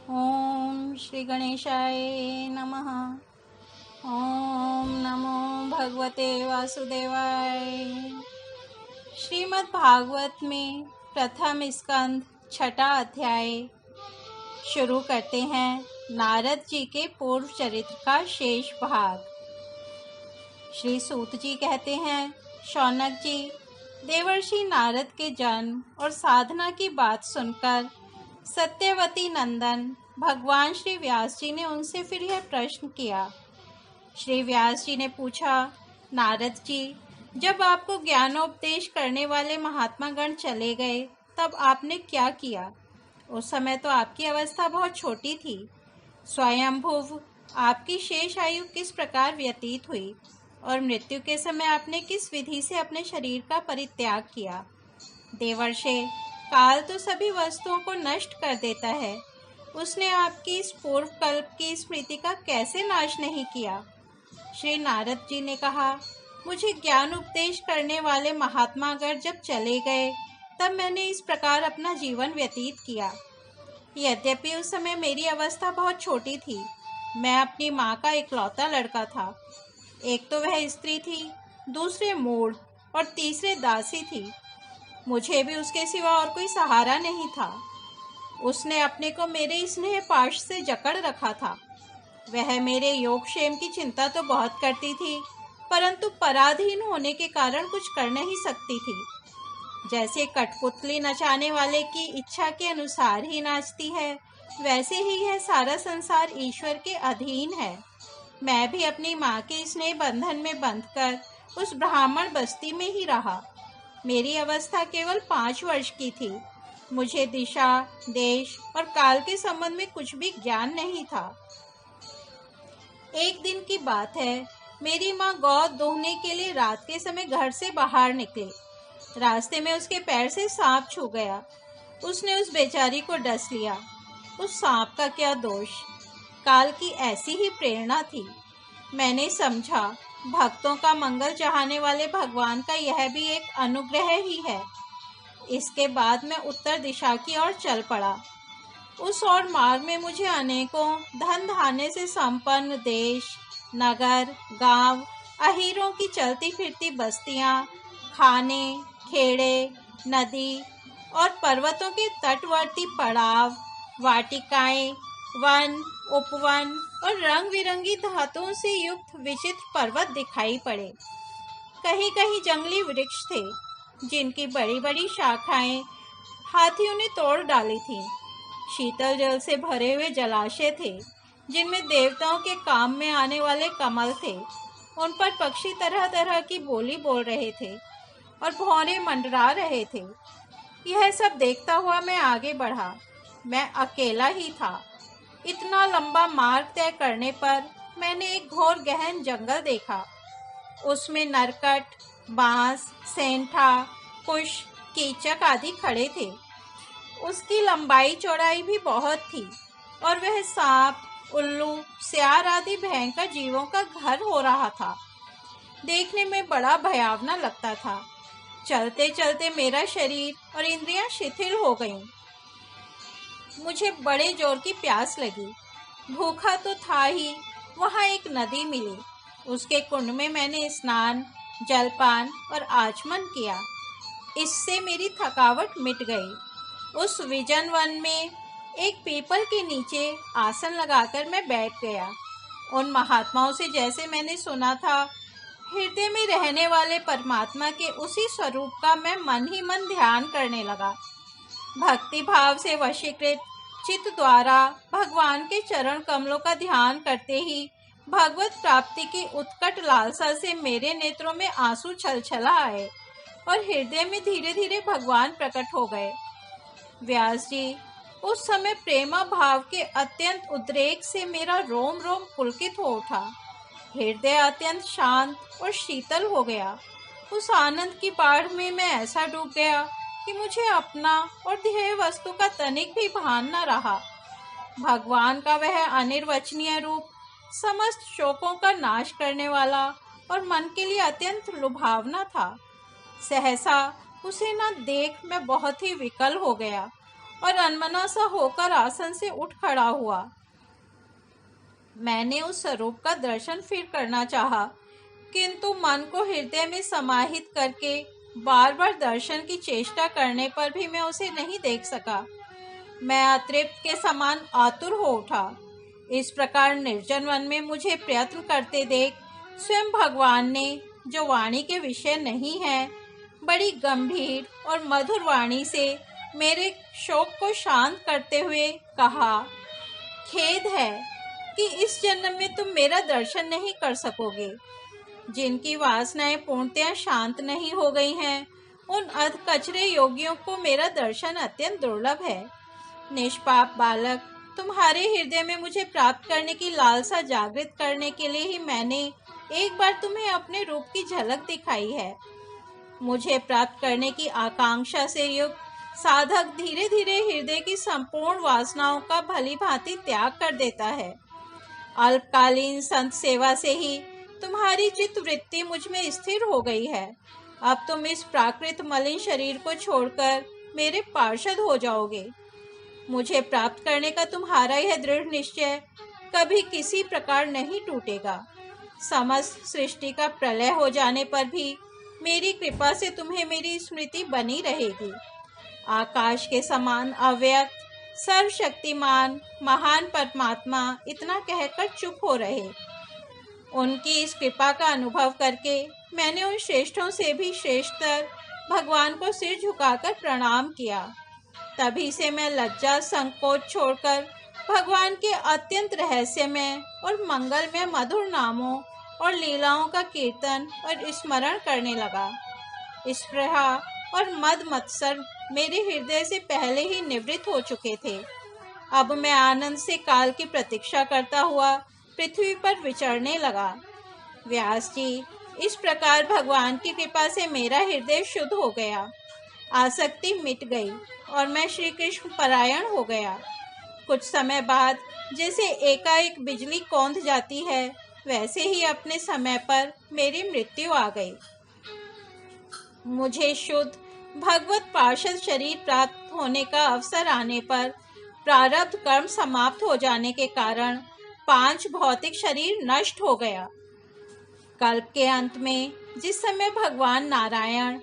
ओम श्री गणेशाय नमः। ओम नमो भगवते वासुदेवाय। श्रीमद् भागवत में प्रथम स्कंद छठा अध्याय शुरू करते हैं। नारद जी के पूर्व चरित्र का शेष भाग। श्री सूत जी कहते हैं, शौनक जी, देवर्षि नारद के जन्म और साधना की बात सुनकर सत्यवती नंदन भगवान श्री व्यास जी ने उनसे फिर यह प्रश्न किया। श्री व्यास जी ने पूछा, नारद जी, जब आपको ज्ञानोपदेश करने वाले महात्मा गण चले गए तब आपने क्या किया? उस समय तो आपकी अवस्था बहुत छोटी थी। स्वयंभुव आपकी शेष आयु किस प्रकार व्यतीत हुई और मृत्यु के समय आपने किस विधि से अपने शरीर का परित्याग किया? देवर्षे, काल तो सभी वस्तुओं को नष्ट कर देता है। उसने आपकी इस पूर्व कल्प की स्मृति का कैसे नाश नहीं किया? श्री नारद जी ने कहा, मुझे ज्ञान उपदेश करने वाले महात्मागण जब चले गए तब मैंने इस प्रकार अपना जीवन व्यतीत किया। यद्यपि उस समय मेरी अवस्था बहुत छोटी थी। मैं अपनी माँ का इकलौता लड़का था। एक तो वह स्त्री थी, दूसरे मूढ़ और तीसरे दासी थी। मुझे भी उसके सिवा और कोई सहारा नहीं था। उसने अपने को मेरे स्नेह पाश से जकड़ रखा था। वह मेरे योगक्षेम की चिंता तो बहुत करती थी, परंतु पराधीन होने के कारण कुछ कर नहीं सकती थी। जैसे कठपुतली नचाने वाले की इच्छा के अनुसार ही नाचती है, वैसे ही यह सारा संसार ईश्वर के अधीन है। मैं भी अपनी माँ के स्नेह बंधन में बंधकर उस ब्राह्मण बस्ती में ही रहा। मेरी अवस्था केवल 5 वर्ष की थी। मुझे दिशा, देश और काल के संबंध में कुछ भी ज्ञान नहीं था। एक दिन की बात है, मेरी माँ गौ दूहने के लिए रात के समय घर से बाहर निकली। रास्ते में उसके पैर से सांप छू गया। उसने उस बेचारी को डस लिया। उस सांप का क्या दोष? काल की ऐसी ही प्रेरणा थी। मैंने समझा, भक्तों का मंगल चाहने वाले भगवान का यह भी एक अनुग्रह ही है। इसके बाद मैं उत्तर दिशा की ओर चल पड़ा। उस ओर मार्ग में मुझे अनेकों धन धान्य से संपन्न देश, नगर, गांव, अहीरों की चलती फिरती बस्तियां, खाने, खेड़े, नदी और पर्वतों के तटवर्ती पड़ाव, वाटिकाएं, वन, उपवन और रंग बिरंगी धातुओं से युक्त विचित्र पर्वत दिखाई पड़े। कहीं कहीं जंगली वृक्ष थे, जिनकी बड़ी बड़ी शाखाएं हाथियों ने तोड़ डाली थीं। शीतल जल से भरे हुए जलाशय थे, जिनमें देवताओं के काम में आने वाले कमल थे। उन पर पक्षी तरह तरह की बोली बोल रहे थे और भौरे मंडरा रहे थे। यह सब देखता हुआ मैं आगे बढ़ा। मैं अकेला ही था। इतना लंबा मार्ग तय करने पर मैंने एक घोर गहन जंगल देखा। उसमें नरकट, बांस, सेंठा, कुश, कीचक आदि खड़े थे। उसकी लंबाई चौड़ाई भी बहुत थी और वह सांप, उल्लू, सियार आदि भयंकर जीवों का घर हो रहा था। देखने में बड़ा भयावना लगता था। चलते चलते मेरा शरीर और इंद्रियां शिथिल हो गईं। मुझे बड़े जोर की प्यास लगी। भूखा तो था ही। वहां एक नदी मिली। उसके कुंड में मैंने स्नान, जलपान और आचमन किया। इससे मेरी थकावट मिट गई। उस विजन वन में एक पीपल के नीचे आसन लगाकर मैं बैठ गया। उन महात्माओं से जैसे मैंने सुना था, हृदय में रहने वाले परमात्मा के उसी स्वरूप का मैं मन ही मन ध्यान करने लगा। भक्ति भाव से वशीकृत चित्त द्वारा भगवान के चरण कमलों का ध्यान करते ही भगवत प्राप्ति की उत्कट लालसा से मेरे नेत्रों में आंसू छलछला आए और हृदय में धीरे धीरे भगवान प्रकट हो गए। व्यास जी, उस समय प्रेमा भाव के अत्यंत उद्रेक से मेरा रोम रोम पुलकित हो उठा। हृदय अत्यंत शांत और शीतल हो गया। उस आनंद की बाढ़ में मैं ऐसा डूब गया कि मुझे अपना और ध्येय वस्तु का तनिक भी भान न रहा। भगवान का वह अनिर्वचनीय रूप समस्त शोकों का नाश करने वाला और मन के लिए अत्यंत लुभावना था। सहसा उसे न देख मैं बहुत ही विकल हो गया और अनमना सा होकर आसन से उठ खड़ा हुआ। मैंने उस स्वरूप का दर्शन फिर करना चाहा, किंतु मन को हृदय में समाहित करके बार बार दर्शन की चेष्टा करने पर भी मैं उसे नहीं देख सका। मैं अतृप्त के समान आतुर हो उठा। इस प्रकार निर्जन वन में मुझे प्रयत्न करते देख स्वयं भगवान ने, जो वाणी के विषय नहीं है, बड़ी गंभीर और मधुर वाणी से मेरे शोक को शांत करते हुए कहा, खेद है कि इस जन्म में तुम मेरा दर्शन नहीं कर सकोगे। जिनकी वासनाएं पूर्णतः शांत नहीं हो गई हैं, उन अध कचरे योगियों को मेरा दर्शन अत्यंत दुर्लभ है। निष्पाप बालक, तुम्हारे हृदय में मुझे प्राप्त करने की लालसा जागृत करने के लिए ही मैंने एक बार तुम्हें अपने रूप की झलक दिखाई है। मुझे प्राप्त करने की आकांक्षा से युक्त साधक धीरे धीरे हृदय की संपूर्ण वासनाओं का भली भांति त्याग कर देता है। अल्पकालीन संत सेवा से ही तुम्हारी चित्त वृत्ति मुझ में स्थिर हो गई है। अब तुम इस प्राकृत मलिन शरीर को छोड़कर मेरे पार्षद हो जाओगे। मुझे प्राप्त करने का तुम्हारा यह दृढ़ निश्चय कभी किसी प्रकार नहीं टूटेगा। समस्त सृष्टि का प्रलय हो जाने पर भी मेरी कृपा से तुम्हें मेरी स्मृति बनी रहेगी। आकाश के समान अव्यक्त सर्वशक्तिमान महान परमात्मा इतना कहकर चुप हो रहे। उनकी इस कृपा का अनुभव करके मैंने उन श्रेष्ठों से भी श्रेष्ठतर भगवान को सिर झुकाकर प्रणाम किया। तभी से मैं लज्जा संकोच छोड़कर भगवान के अत्यंत रहस्यमय और मंगलमय मधुर नामों और लीलाओं का कीर्तन और स्मरण करने लगा। स्पृहा और मद मत्सर मेरे हृदय से पहले ही निवृत्त हो चुके थे। अब मैं आनंद से काल की प्रतीक्षा करता हुआ पृथ्वी पर विचरने लगा। व्यास जी, इस प्रकार भगवान की कृपा से मेरा हृदय शुद्ध हो गया, आसक्ति मिट गई और मैं श्री कृष्ण परायण हो गया। कुछ समय बाद जैसे एकाएक बिजली कौंध जाती है, वैसे ही अपने समय पर मेरी मृत्यु आ गई। मुझे शुद्ध भगवत पार्षद शरीर प्राप्त होने का अवसर आने पर प्रारब्ध कर्म समाप्त हो जाने के कारण 5 भौतिक शरीर नष्ट हो गया। कल्प के अंत में जिस समय भगवान नारायण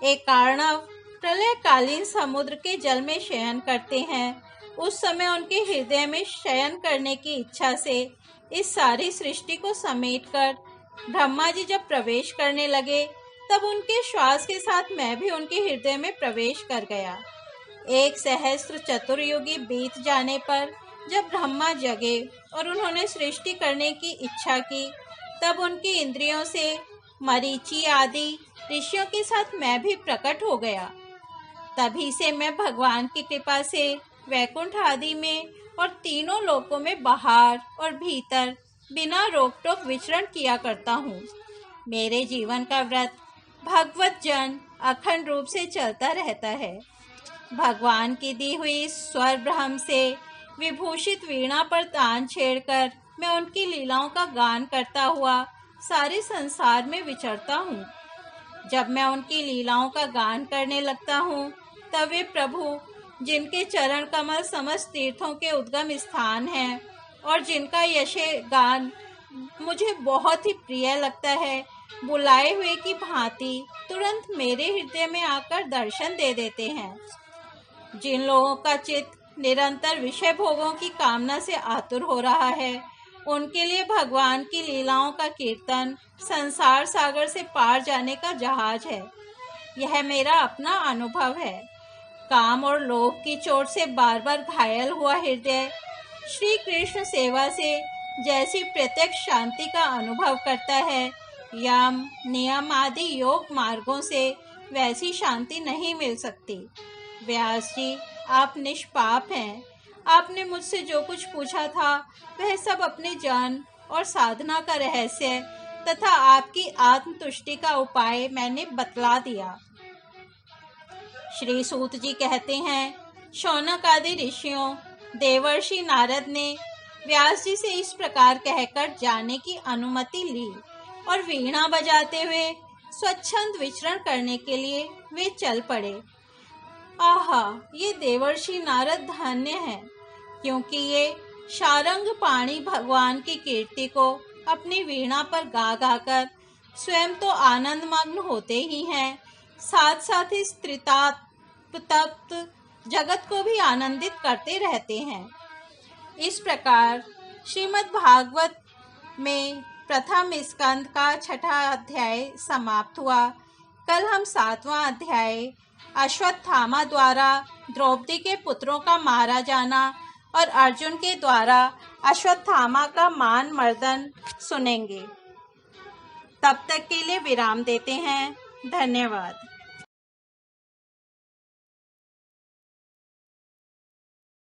एक कार्णव प्रलयकालीन समुद्र के जल में शयन करते हैं, उस समय उनके हृदय में शयन करने की इच्छा से इस सारी सृष्टि को समेटकर ब्रह्मा जी जब प्रवेश करने लगे, तब उनके श्वास के साथ मैं भी उनके हृदय में प्रवेश कर गया। 1 सहस्त्र चतुर्युगी बीत जाने पर जब ब्रह्मा जगे और उन्होंने सृष्टि करने की इच्छा की, तब उनकी इंद्रियों से मरीचि आदि ऋषियों के साथ मैं भी प्रकट हो गया। तभी से मैं भगवान की कृपा से वैकुंठ आदि में और तीनों लोकों में बाहर और भीतर बिना रोक टोक विचरण किया करता हूँ। मेरे जीवन का व्रत भगवत जन अखंड रूप से चलता रहता है। भगवान की दी हुई स्वर ब्रह्म से विभूषित वीणा पर तान छेड़कर मैं उनकी लीलाओं का गान करता हुआ सारे संसार में विचरता हूँ। जब मैं उनकी लीलाओं का गान करने लगता हूँ, तब वे प्रभु, जिनके चरण कमल समस्त तीर्थों के उद्गम स्थान हैं और जिनका यशे गान मुझे बहुत ही प्रिय लगता है, बुलाए हुए की भांति तुरंत मेरे हृदय में आकर दर्शन दे देते हैं। जिन लोगों का चित्त निरंतर विषय भोगों की कामना से आतुर हो रहा है, उनके लिए भगवान की लीलाओं का कीर्तन संसार सागर से पार जाने का जहाज है। यह मेरा अपना अनुभव है। काम और लोभ की चोट से बार बार घायल हुआ हृदय श्री कृष्ण सेवा से जैसी प्रत्यक्ष शांति का अनुभव करता है, यम नियम आदि योग मार्गों से वैसी शांति नहीं मिल सकती। व्यास जी, आप निष्पाप हैं। आपने मुझसे जो कुछ पूछा था, वह सब अपने ज्ञान और साधना का रहस्य तथा आपकी आत्मतुष्टि का उपाय मैंने बतला दिया। श्री सूत जी कहते हैं, शौनक आदि ऋषियों देवर्षि नारद ने व्यास जी से इस प्रकार कहकर जाने की अनुमति ली और वीणा बजाते हुए स्वच्छंद विचरण करने के लिए वे चल पड़े। आहा, ये देवर्षि नारद धन्य है, क्योंकि ये शारंग पाणी भगवान की कीर्ति को अपनी वीणा पर गा गा कर स्वयं तो आनंद मग्न होते ही हैं, साथ साथ इस त्रिताप जगत को भी आनंदित करते रहते हैं। इस प्रकार श्रीमद् भागवत में प्रथम स्कंद का 6वां अध्याय समाप्त हुआ। कल हम 7वां अध्याय अश्वत्थामा द्वारा द्रौपदी के पुत्रों का मारा जाना और अर्जुन के द्वारा अश्वत्थामा का मान मर्दन सुनेंगे। तब तक के लिए विराम देते हैं। धन्यवाद।